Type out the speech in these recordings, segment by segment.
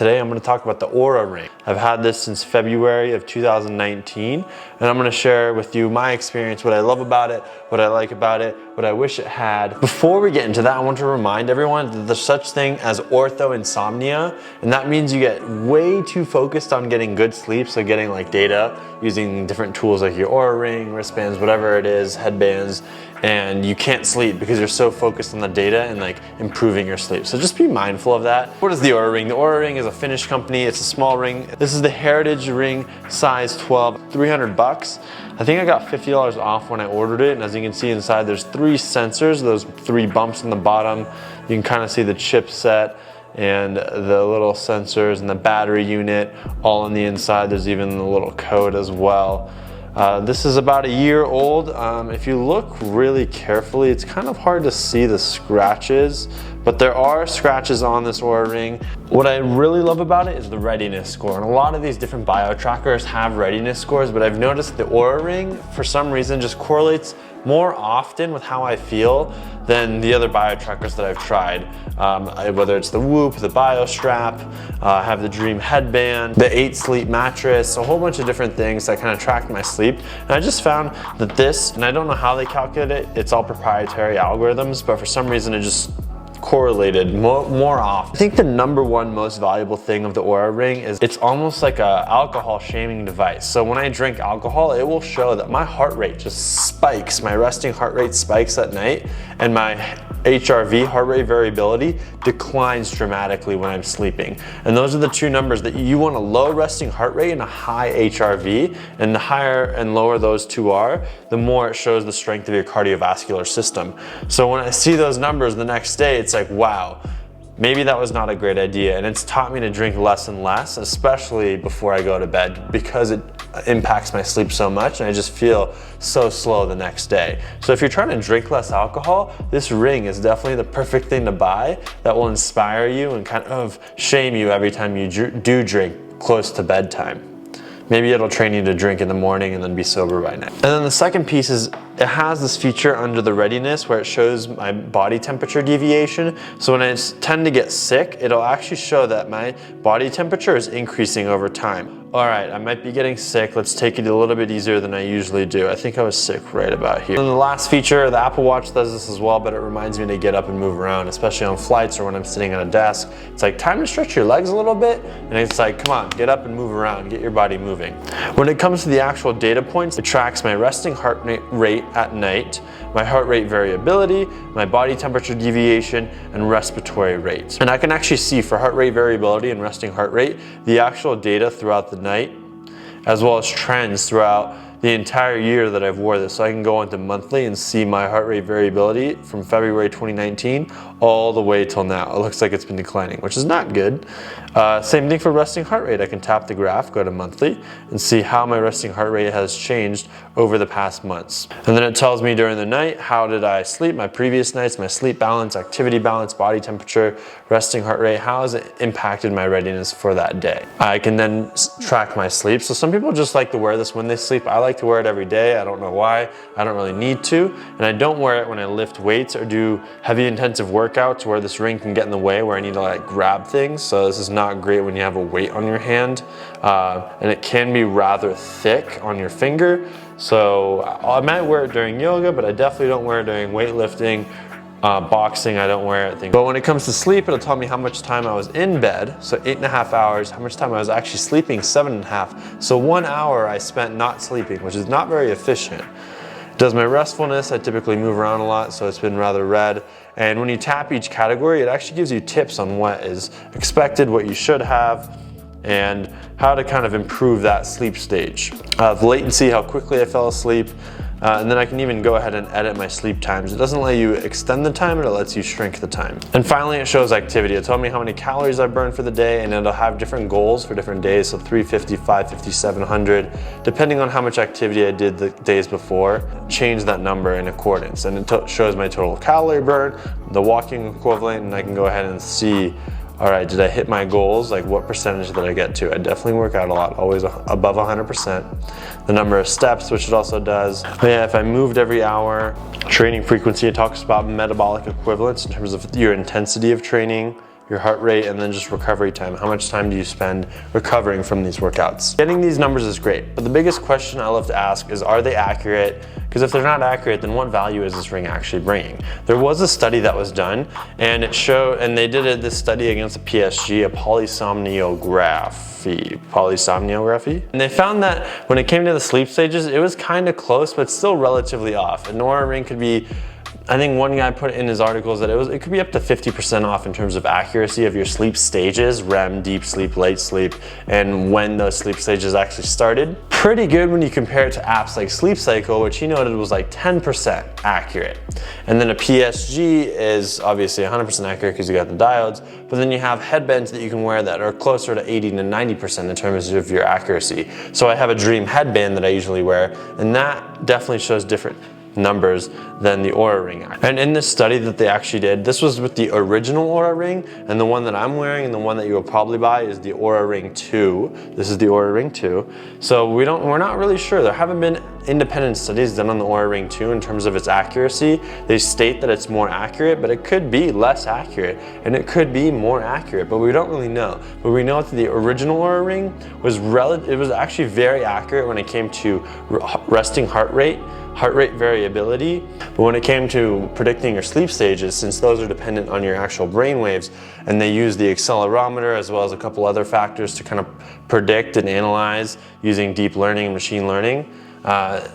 today I'm going to talk about the Oura Ring. I've had this since February of 2019, and I'm going to share with you my experience, what I love about it, what I like about it, what I wish it had. Before we get into that, I want to remind everyone that there's such thing as Ortho Insomnia, and that means you get way too focused on getting good sleep, so getting like data using different tools like your Oura Ring, wristbands, whatever it is, headbands, and you can't sleep because you're so focused on the data and like improving your sleep. So just be mindful of that. What is the Oura Ring? The Oura Ring is a Finnish company. It's a small ring. This is the Heritage Ring size 12, 300 bucks. I think I got $50 off when I ordered it, and as you can see inside, there's 3 sensors, those 3 bumps on the bottom. You can kind of see the chipset and the little sensors and the battery unit all on the inside. There's even the little code as well. This is about a year old. If you look really carefully, it's kind of hard to see the scratches, but there are scratches on this Oura Ring. What I really love about it is the readiness score, and a lot of these different bio trackers have readiness scores, but I've noticed the Oura Ring for some reason just correlates more often with how I feel than the other bio trackers that I've tried. Whether it's the Whoop, the Bio Strap, I have the Dream headband, the 8Sleep mattress, a whole bunch of different things that kind of track my sleep. And I just found that this, and I don't know how they calculate it, it's all proprietary algorithms, but for some reason it just correlated more often. I think the #1 most valuable thing of the Oura Ring is it's almost like a alcohol shaming device. So when I drink alcohol, it will show that my heart rate just spikes. My resting heart rate spikes at night, and my HRV, heart rate variability, declines dramatically when I'm sleeping. And those are the 2 numbers that you want: a low resting heart rate and a high HRV. And the higher and lower those 2 are, the more it shows the strength of your cardiovascular system. So when I see those numbers the next day, it's like, wow, maybe that was not a great idea. And it's taught me to drink less and less, especially before I go to bed, because it impacts my sleep so much, and I just feel so slow the next day. So if you're trying to drink less alcohol, this ring is definitely the perfect thing to buy that will inspire you and kind of shame you every time you do drink close to bedtime. Maybe it'll train you to drink in the morning and then be sober by night. And then the second piece is it has this feature under the readiness where it shows my body temperature deviation. So when I tend to get sick, it'll actually show that my body temperature is increasing over time. All right, I might be getting sick. Let's take it a little bit easier than I usually do. I think I was sick right about here. And the last feature, the Apple Watch does this as well, but it reminds me to get up and move around, especially on flights or when I'm sitting at a desk. It's like, time to stretch your legs a little bit. And it's like, come on, get up and move around, get your body moving. When it comes to the actual data points, it tracks my resting heart rate at night, my heart rate variability, my body temperature deviation, and respiratory rates. And I can actually see for heart rate variability and resting heart rate, the actual data throughout the night, as well as trends throughout the entire year that I've wore this. So I can go into monthly and see my heart rate variability from February 2019 all the way till now. It looks like it's been declining, which is not good. Same thing for resting heart rate. I can tap the graph, go to monthly, and see how my resting heart rate has changed over the past months. And then it tells me during the night, how did I sleep, my previous nights, my sleep balance, activity balance, body temperature, resting heart rate, how has it impacted my readiness for that day. I can then track my sleep. So some people just like to wear this when they sleep. I like to wear it every day. I don't know why. I don't really need to. And I don't wear it when I lift weights or do heavy intensive workouts where this ring can get in the way, where I need to like grab things. So this is not great when you have a weight on your hand. And it can be rather thick on your finger. So I might wear it during yoga, but I definitely don't wear it during weightlifting. Boxing, I don't wear it. But when it comes to sleep, it'll tell me how much time I was in bed, so 8.5 hours, how much time I was actually sleeping, 7.5. So 1 hour I spent not sleeping, which is not very efficient. It does my restfulness, I typically move around a lot, so it's been rather red. And when you tap each category, it actually gives you tips on what is expected, what you should have, and how to kind of improve that sleep stage. The latency, how quickly I fell asleep, and then I can even go ahead and edit my sleep times. It doesn't let you extend the time, but it lets you shrink the time. And finally, it shows activity. It'll tell me how many calories I burned for the day, and it'll have different goals for different days, so 350, 550, 700, depending on how much activity I did the days before. Change that number in accordance, and it shows my total calorie burn, the walking equivalent, and I can go ahead and see, all right, did I hit my goals? Like, what percentage did I get to? I definitely work out a lot, always above 100%. The number of steps, which it also does. But yeah, if I moved every hour, training frequency, it talks about metabolic equivalence in terms of your intensity of training, your heart rate, and then just recovery time. How much time do you spend recovering from these workouts? Getting these numbers is great, but the biggest question I love to ask is, are they accurate? Because if they're not accurate, then what value is this ring actually bringing? There was a study that was done, and it showed, and they did this study against a PSG, a polysomnography. And they found that when it came to the sleep stages, it was kind of close, but still relatively off. An Oura Ring could be, I think one guy put in his articles that it could be up to 50% off in terms of accuracy of your sleep stages, REM, deep sleep, light sleep, and when those sleep stages actually started. Pretty good when you compare it to apps like Sleep Cycle, which he noted was like 10% accurate. And then a PSG is obviously 100% accurate because you got the diodes, but then you have headbands that you can wear that are closer to 80 to 90% in terms of your accuracy. So I have a Dream headband that I usually wear, and that definitely shows different numbers than the Oura Ring. And in this study that they actually did, this was with the original Oura Ring, and the one that I'm wearing and the one that you will probably buy is the Oura Ring 2. This is the Oura Ring 2. So we're not really sure. There haven't been independent studies done on the Oura Ring 2 in terms of its accuracy. They state that it's more accurate, but it could be less accurate, and it could be more accurate, but we don't really know. But we know that the original Oura Ring was actually very accurate when it came to resting heart rate variability, but when it came to predicting your sleep stages, since those are dependent on your actual brain waves, and they use the accelerometer as well as a couple other factors to kind of predict and analyze using deep learning and machine learning,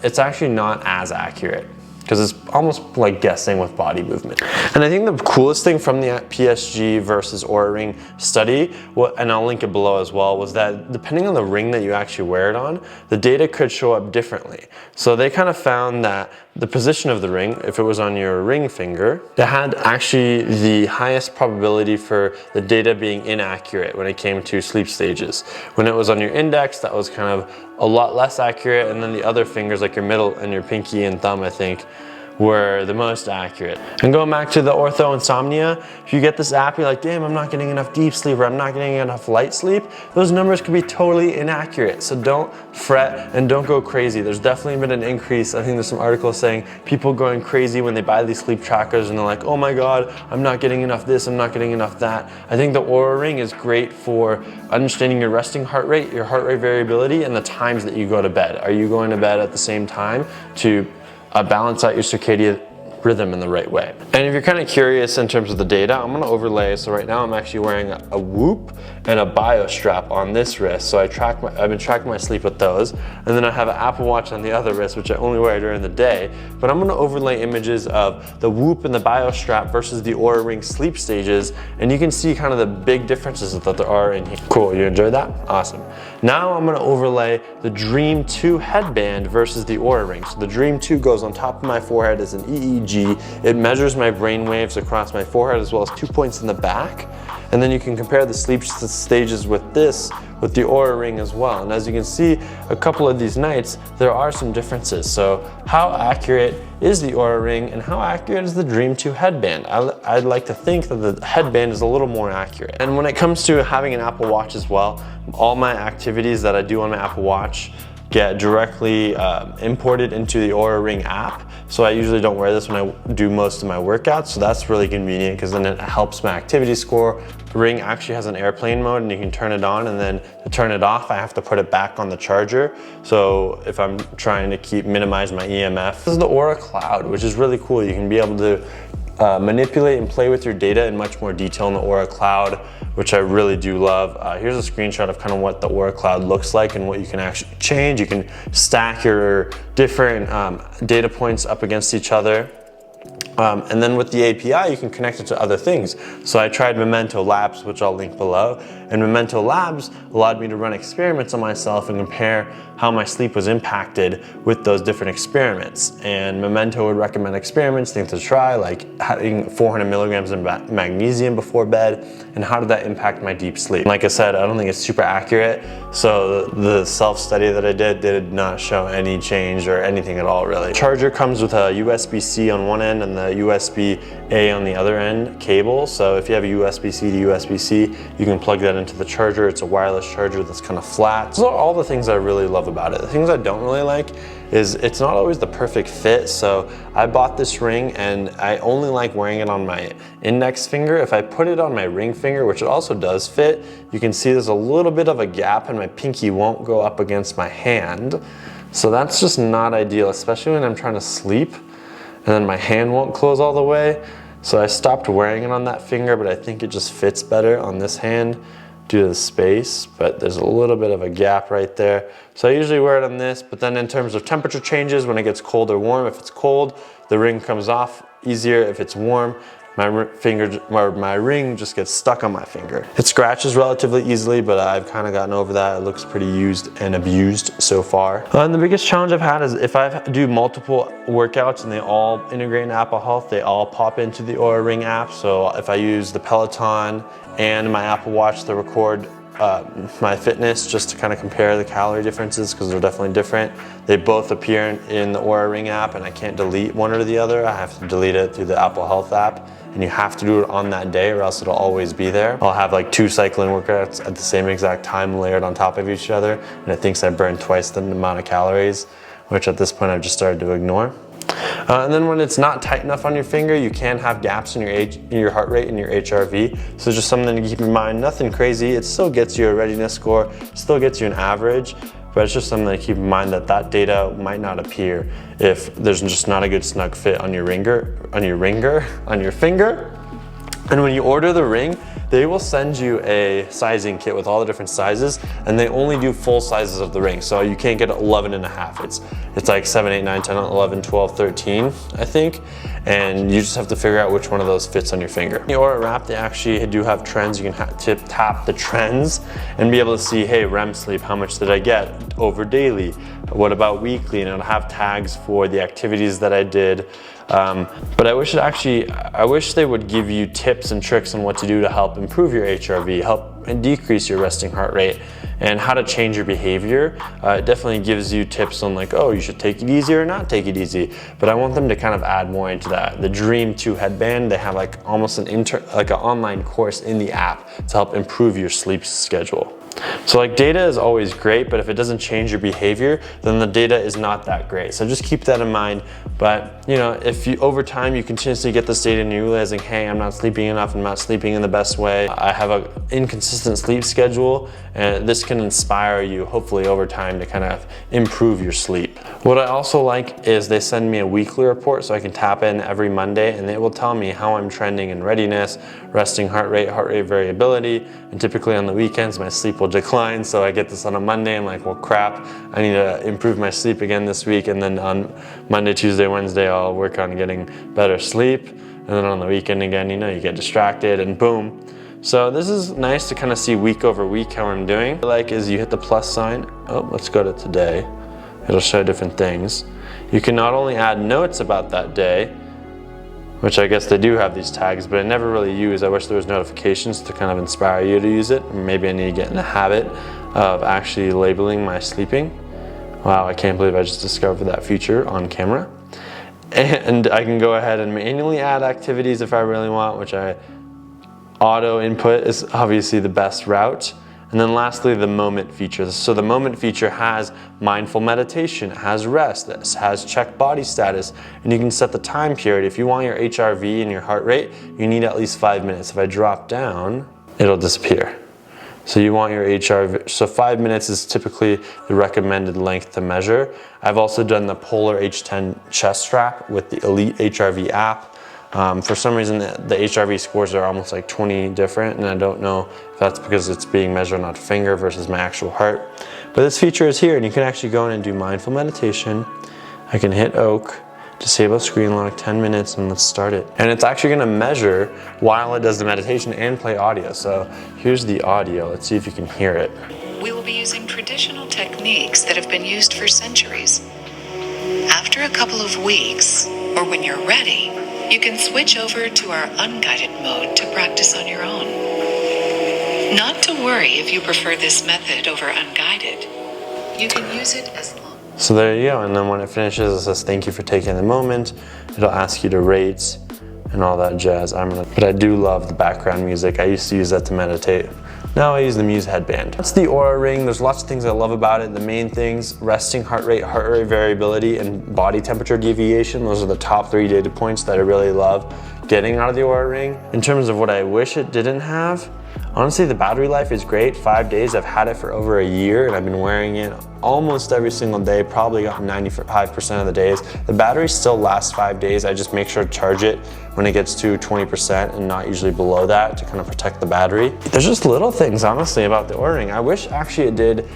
it's actually not as accurate, because it's almost like guessing with body movement. And I think the coolest thing from the PSG versus Oura Ring study, and I'll link it below as well, was that depending on the ring that you actually wear it on, the data could show up differently. So they kind of found that the position of the ring, if it was on your ring finger, it had actually the highest probability for the data being inaccurate when it came to sleep stages. When it was on your index, that was kind of a lot less accurate, and then the other fingers, like your middle and your pinky and thumb, I think, were the most accurate. And going back to the Ortho Insomnia, if you get this app, you're like, damn, I'm not getting enough deep sleep, or I'm not getting enough light sleep, those numbers could be totally inaccurate. So don't fret and don't go crazy. There's definitely been an increase. I think there's some articles saying people going crazy when they buy these sleep trackers and they're like, oh my God, I'm not getting enough this, I'm not getting enough that. I think the Oura Ring is great for understanding your resting heart rate, your heart rate variability, and the times that you go to bed. Are you going to bed at the same time to balance out your circadian rhythm in the right way? And if you're kind of curious in terms of the data, I'm gonna overlay. So right now I'm actually wearing a Whoop and a Bio strap on this wrist. So I've been tracking my sleep with those. And then I have an Apple Watch on the other wrist, which I only wear during the day. But I'm gonna overlay images of the Whoop and the Bio strap versus the Oura Ring sleep stages. And you can see kind of the big differences that there are in here. Cool, you enjoyed that? Awesome. Now I'm gonna overlay the Dream 2 headband versus the Oura Ring. So the Dream 2 goes on top of my forehead as an EEG. It measures my brain waves across my forehead as well as 2 points in the back. And then you can compare the sleep stages with the Oura Ring as well. And as you can see, a couple of these nights, there are some differences. So how accurate is the Oura Ring and how accurate is the Dream 2 headband? I'd like to think that the headband is a little more accurate. And when it comes to having an Apple Watch as well, all my activities that I do on my Apple Watch get directly imported into the Oura Ring app. So I usually don't wear this when I do most of my workouts, so that's really convenient because then it helps my activity score. The Ring actually has an airplane mode and you can turn it on, and then to turn it off, I have to put it back on the charger. So if I'm trying to minimize my EMF. This is the Oura Cloud, which is really cool. You can be able to manipulate and play with your data in much more detail in the Oura Cloud, which I really do love. Here's a screenshot of kind of what the Oura Cloud looks like and what you can actually change. You can stack your different data points up against each other. And then with the API, you can connect it to other things. So I tried Memento Labs, which I'll link below. And Memento Labs allowed me to run experiments on myself and compare how my sleep was impacted with those different experiments. And Memento would recommend experiments, things to try, like having 400 milligrams of magnesium before bed, and how did that impact my deep sleep. Like I said, I don't think it's super accurate. So the self-study that I did not show any change or anything at all, really. Charger comes with a USB-C on one end and the USB-A on the other end cable. So if you have a USB-C to USB-C, you can plug that again into the charger. It's a wireless charger that's kind of flat. Those are all the things I really love about it. The things I don't really like is it's not always the perfect fit. So I bought this ring and I only like wearing it on my index finger. If I put it on my ring finger, which it also does fit, you can see there's a little bit of a gap and my pinky won't go up against my hand. So that's just not ideal, especially when I'm trying to sleep and then my hand won't close all the way. So I stopped wearing it on that finger, but I think it just fits better on this hand due to the space, but there's a little bit of a gap right there. So I usually wear it on this, but then in terms of temperature changes, when it gets cold or warm, if it's cold, the ring comes off easier. If it's warm, my ring just gets stuck on my finger. It scratches relatively easily, but I've kind of gotten over that. It looks pretty used and abused so far. And the biggest challenge I've had is if I do multiple workouts and they all integrate in Apple Health, they all pop into the Oura Ring app. So if I use the Peloton and my Apple Watch to record my fitness, just to kind of compare the calorie differences, because they're definitely different. They both appear in the Oura Ring app and I can't delete one or the other. I have to delete it through the Apple Health app, and you have to do it on that day or else it'll always be there. I'll have like 2 cycling workouts at the same exact time layered on top of each other, and it thinks I burned twice the amount of calories, which at this point I've just started to ignore. And then when it's not tight enough on your finger, you can have gaps in your heart rate and your HRV. So just something to keep in mind, nothing crazy. It still gets you a readiness score, still gets you an average, but it's just something to keep in mind that that data might not appear if there's just not a good snug fit on your finger. And when you order the ring, they will send you a sizing kit with all the different sizes, and they only do full sizes of the ring. So you can't get 11 and a half. It's like 7, 8, 9, 10, 11, 12, 13, I think. And you just have to figure out which one of those fits on your finger. The Oura Wrap, they actually do have trends. You can tap the trends and be able to see, hey, REM sleep, how much did I get over daily? What about weekly? And it'll have tags for the activities that I did. But I wish they would give you tips and tricks on what to do to help improve your HRV, help and decrease your resting heart rate, and how to change your behavior. It definitely gives you tips on like, oh, you should take it easy or not take it easy. But I want them to kind of add more into that. The Dream 2 headband, they have like almost an online course in the app to help improve your sleep schedule. So like data is always great, but if it doesn't change your behavior, then the data is not that great. So just keep that in mind. But you know, if you over time you continuously get this data and you're realizing, hey, I'm not sleeping enough, I'm not sleeping in the best way, I have an inconsistent sleep schedule, and this can inspire you hopefully over time to kind of improve your sleep. What I also like is they send me a weekly report so I can tap in every Monday, and they will tell me how I'm trending in readiness, resting heart rate variability, and typically on the weekends my sleep will decline. So I get this on a Monday, I'm like, well crap, I need to improve my sleep again this week, and then on Monday, Tuesday, Wednesday I'll work on getting better sleep, and then on the weekend again, you know, you get distracted and boom. So this is nice to kind of see week over week how I'm doing. What I like is you hit the plus sign. Oh, let's go to today. It'll show different things. You can not only add notes about that day, which I guess they do have these tags, but I never really use. I wish there was notifications to kind of inspire you to use it. Maybe I need to get in the habit of actually labeling my sleeping. Wow, I can't believe I just discovered that feature on camera. And I can go ahead and manually add activities if I really want, which auto input is obviously the best route. And then lastly, the moment feature. So the moment feature has mindful meditation, it has rest, it has check body status, and you can set the time period. If you want your HRV and your heart rate, you need at least 5 minutes. If I drop down, it'll disappear. So you want your HRV, so 5 minutes is typically the recommended length to measure. I've also done the Polar H10 chest strap with the Elite HRV app. For some reason, the HRV scores are almost like 20 different, and I don't know if that's because it's being measured on a finger versus my actual heart. But this feature is here, and you can actually go in and do mindful meditation. I can hit oak, disable screen lock, 10 minutes, and let's start it. And it's actually gonna measure while it does the meditation and play audio. So here's the audio. Let's see if you can hear it. We will be using traditional techniques that have been used for centuries. After a couple of weeks, or when you're ready, you can switch over to our unguided mode to practice on your own. Not to worry if you prefer this method over unguided. You can use it as long. So there you go, and then when it finishes, it says thank you for taking the moment. It'll ask you to rate, and all that jazz. But I do love the background music. I used to use that to meditate. Now I use the Muse headband. That's the Oura Ring. There's lots of things I love about it. The main things, resting heart rate variability, and body temperature deviation. Those are the top 3 data points that I really love getting out of the Oura Ring. In terms of what I wish it didn't have, honestly, the battery life is great. 5 days, I've had it for over a year and I've been wearing it almost every single day, probably got 95% of the days. The battery still lasts 5 days. I just make sure to charge it when it gets to 20% and not usually below that to kind of protect the battery. There's just little things, honestly, about the Oura Ring. I wish actually it did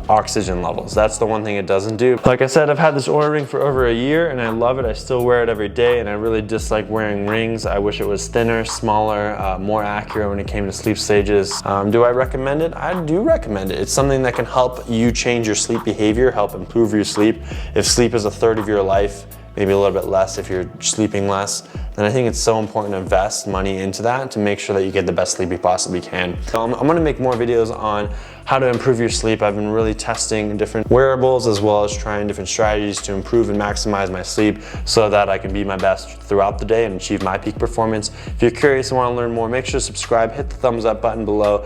oxygen levels. That's the one thing it doesn't do. Like I said, I've had this Oura Ring for over a year and I love it. I still wear it every day and I really dislike wearing rings. I wish it was thinner, smaller, more accurate when it came to sleep stages. Do I recommend it? I do recommend it. It's something that can help you change your sleep behavior, help improve your sleep. If sleep is a third of your life, maybe a little bit less if you're sleeping less, then I think it's so important to invest money into that to make sure that you get the best sleep you possibly can. So I'm gonna make more videos on how to improve your sleep. I've been really testing different wearables as well as trying different strategies to improve and maximize my sleep so that I can be my best throughout the day and achieve my peak performance. If you're curious and wanna learn more, make sure to subscribe, hit the thumbs up button below.